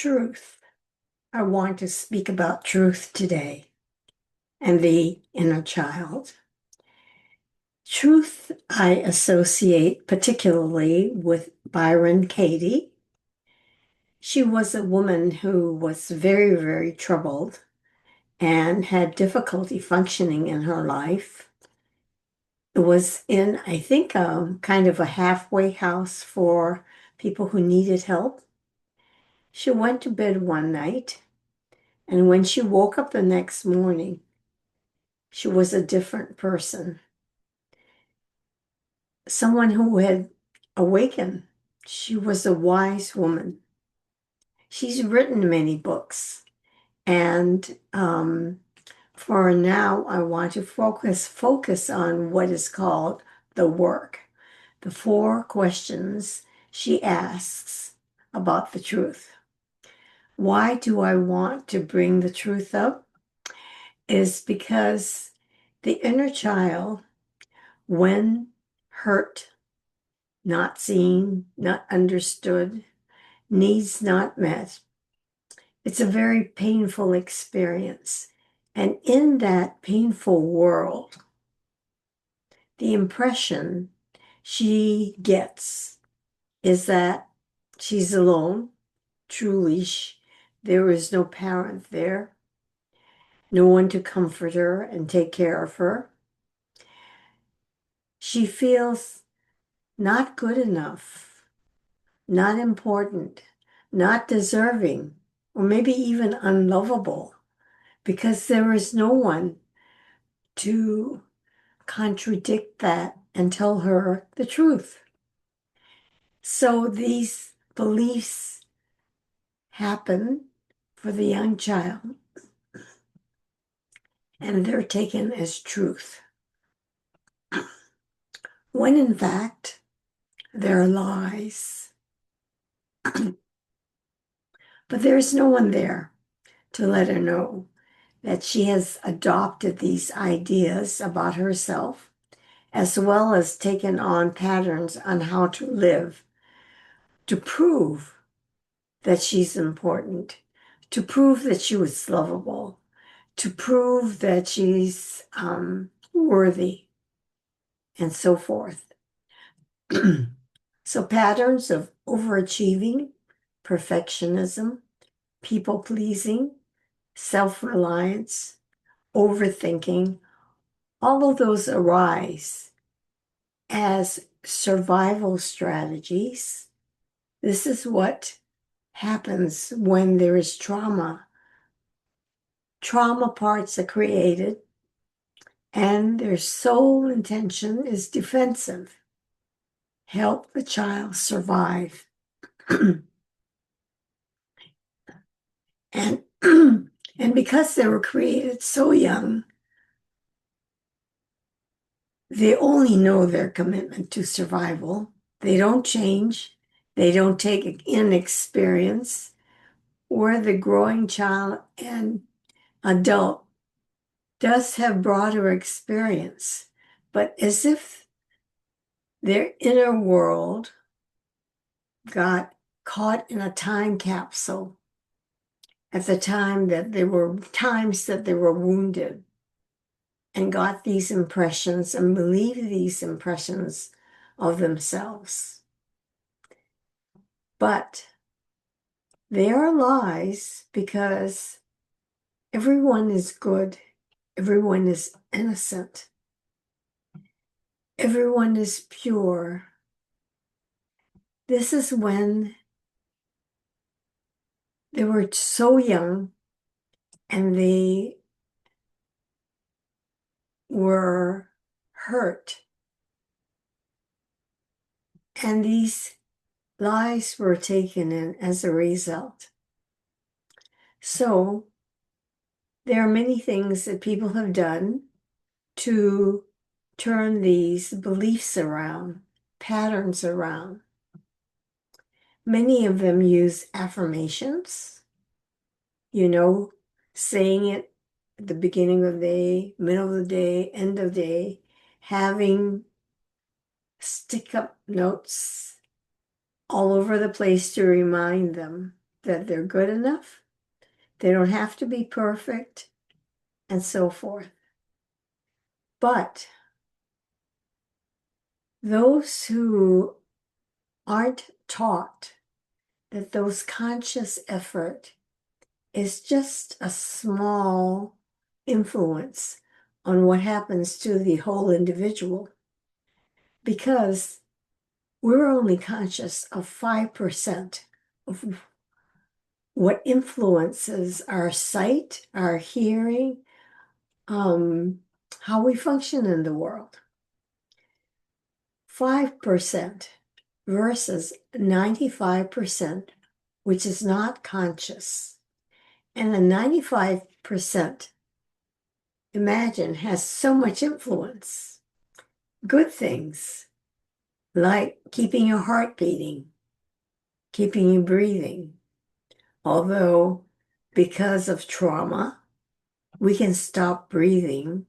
Truth. I want to speak about truth today and the inner child. Truth I associate particularly with Byron Katie. She was a woman who was very, very troubled and had difficulty functioning in her life. It was in, I think, kind of a halfway house for people who needed help. She went to bed one night, and when she woke up the next morning, she was a different person, someone who had awakened. She was a wise woman. She's written many books, and for now, I want to focus on what is called the work, the 4 questions she asks about the truth. Why do I want to bring the truth up? Is because the inner child, when hurt, not seen, not understood, needs not met, it's a very painful experience. And in that painful world, the impression she gets is that she's alone. Truly, there is no parent there, no one to comfort her and take care of her. She feels not good enough, not important, not deserving, or maybe even unlovable, because there is no one to contradict that and tell her the truth. So these beliefs happen for the young child, and they're taken as truth, when in fact they're lies. But there's no one there to let her know that she has adopted these ideas about herself, as well as taken on patterns on how to live to prove that she's important, to prove that she was lovable, to prove that she's worthy, and so forth. So patterns of overachieving, perfectionism, people-pleasing, self-reliance, overthinking, all of those arise as survival strategies. This is what happens when there is trauma. Trauma parts are created, and their sole intention is defensive. Help the child survive. And, and because they were created so young, they only know their commitment to survival. They don't change. They don't take in experience, where the growing child and adult does have broader experience, but as if their inner world got caught in a time capsule at the time that there were times that they were wounded, and got these impressions and believed these impressions of themselves. But they are lies, because everyone is good, everyone is innocent, everyone is pure. This is when they were so young and they were hurt. And these lies were taken in as a result. So there are many things that people have done to turn these beliefs around, patterns around. Many of them use affirmations, saying it at the beginning of the day, middle of the day, end of the day, having stick-up notes all over the place to remind them that they're good enough. They don't have to be perfect, and so forth. But those who aren't taught that those conscious effort is just a small influence on what happens to the whole individual, because we're only conscious of 5% of what influences our sight, our hearing, how we function in the world. 5% versus 95%, which is not conscious. And the 95%, imagine, has so much influence. Good things like keeping your heart beating, keeping you breathing. Although, because of trauma, we can stop breathing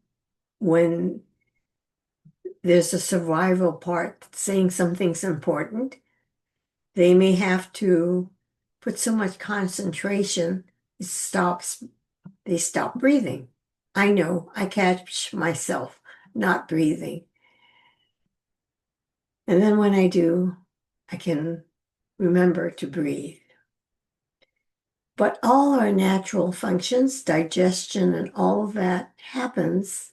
when there's a survival part saying something's important. They may have to put so much concentration, they stop breathing. I know, I catch myself not breathing. And then when I do, I can remember to breathe. But all our natural functions, digestion and all of that, happens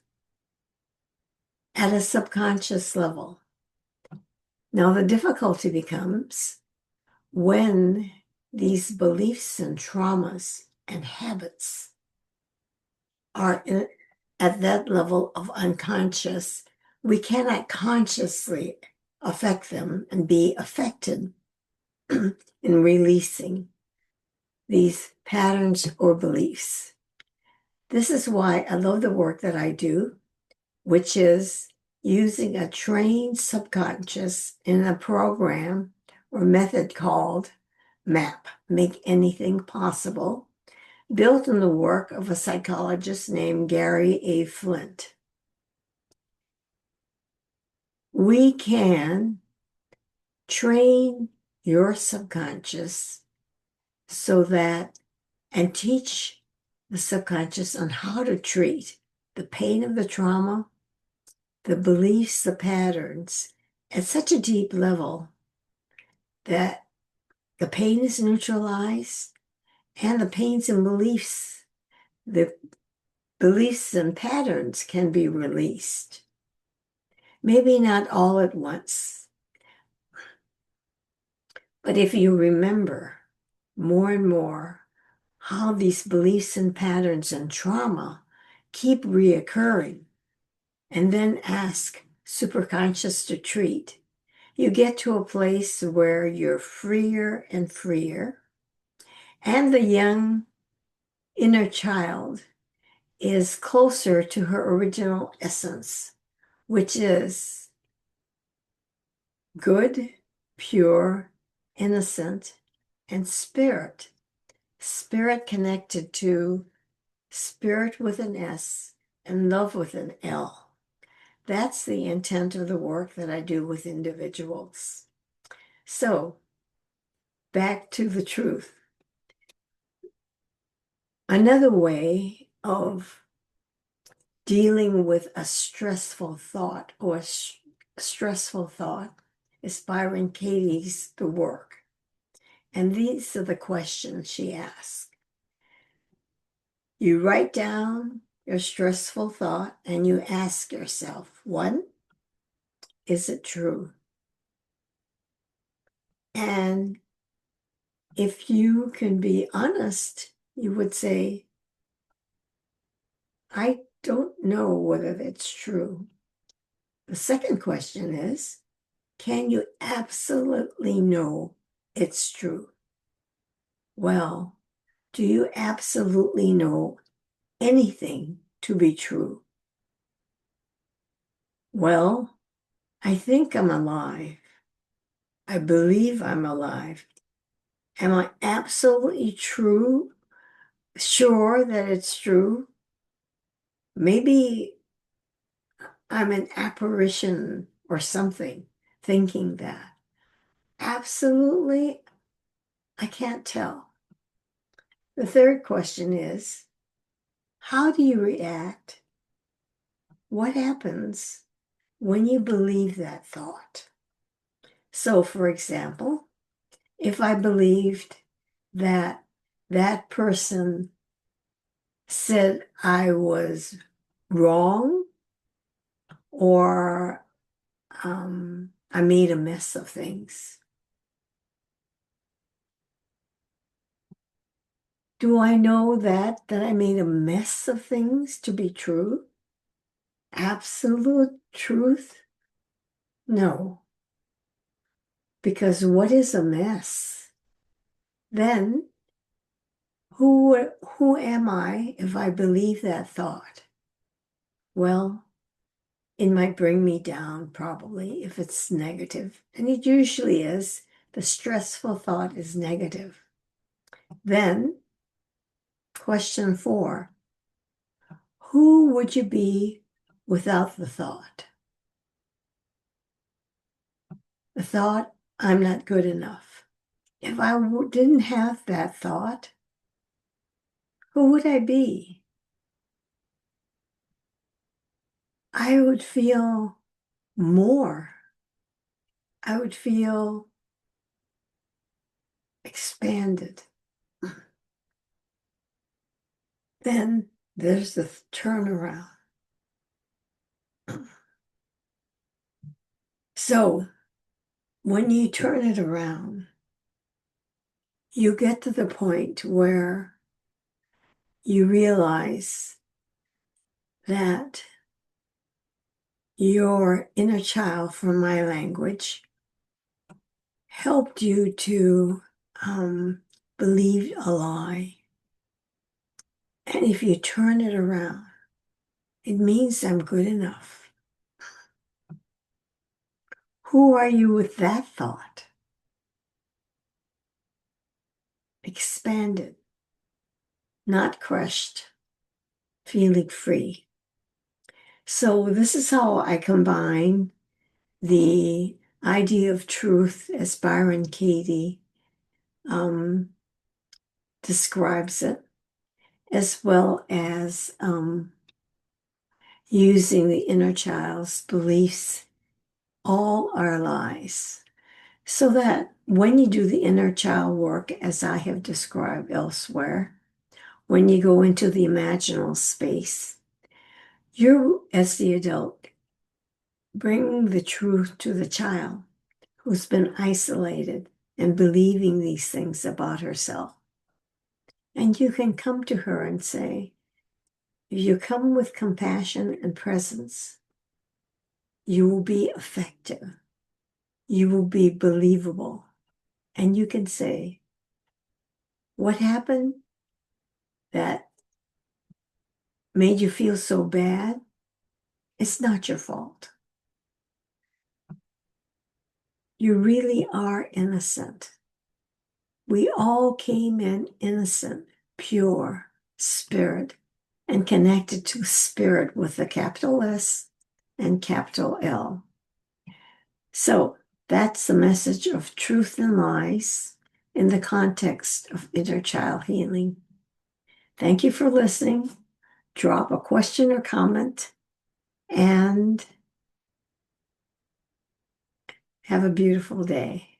at a subconscious level. Now, the difficulty becomes when these beliefs and traumas and habits are at that level of unconscious, we cannot consciously affect them and be affected in releasing these patterns or beliefs. This is why I love the work that I do, which is using a trained subconscious in a program or method called MAP, Make Anything Possible, built on the work of a psychologist named Gary A. Flint. We can train your subconscious so that, and teach the subconscious on how to treat the pain of the trauma, the beliefs, the patterns at such a deep level that the pain is neutralized and the pains and beliefs, the beliefs and patterns can be released. Maybe not all at once, but if you remember more and more how these beliefs and patterns and trauma keep reoccurring, and then ask superconscious to treat, you get to a place where you're freer and freer, and the young inner child is closer to her original essence, which is good, pure, innocent, and spirit. Spirit connected to spirit with an S and love with an L. That's the intent of the work that I do with individuals. So, back to the truth. Another way of dealing with a stressful thought stressful thought is Byron Katie's The Work. And these are the questions she asks. You write down your stressful thought and you ask yourself, one, is it true? And if you can be honest, you would say, I don't know whether that's true. The second question is, can you absolutely know it's true? Well, do you absolutely know anything to be true? Well, I think I'm alive. I believe I'm alive. Am I absolutely sure that it's true? Maybe I'm an apparition or something thinking that. Absolutely, I can't tell. The third question is, how do you react? What happens when you believe that thought? So, for example, if I believed that that person said I was wrong or I made a mess of things, do I know that I made a mess of things to be true? Absolute truth? No, because what is a mess? Then who am I if I believe that thought? Well, it might bring me down probably if it's negative, and it usually is. The stressful thought is negative. Then, question 4, who would you be without the thought? The thought, I'm not good enough. If I didn't have that thought, who would I be? I would feel more. I would feel expanded. Then there's the turnaround. So when you turn it around, you get to the point where you realize that your inner child, from my language, helped you to believe a lie. And if you turn it around, it means I'm good enough. Who are you with that thought? Expanded, not crushed, feeling free. So this is how I combine the idea of truth as Byron Katie describes it, as well as using the inner child's beliefs, all our lies, so that when you do the inner child work, as I have described elsewhere, when you go into the imaginal space, you, as the adult, bring the truth to the child who's been isolated and believing these things about herself. And you can come to her and say, if you come with compassion and presence, you will be effective. You will be believable. And you can say, what happened that made you feel so bad? It's not your fault. You really are innocent. We all came in innocent, pure spirit, and connected to spirit with a capital S and capital L. So that's the message of truth and lies in the context of inner child healing. Thank you for listening. Drop a question or comment and have a beautiful day.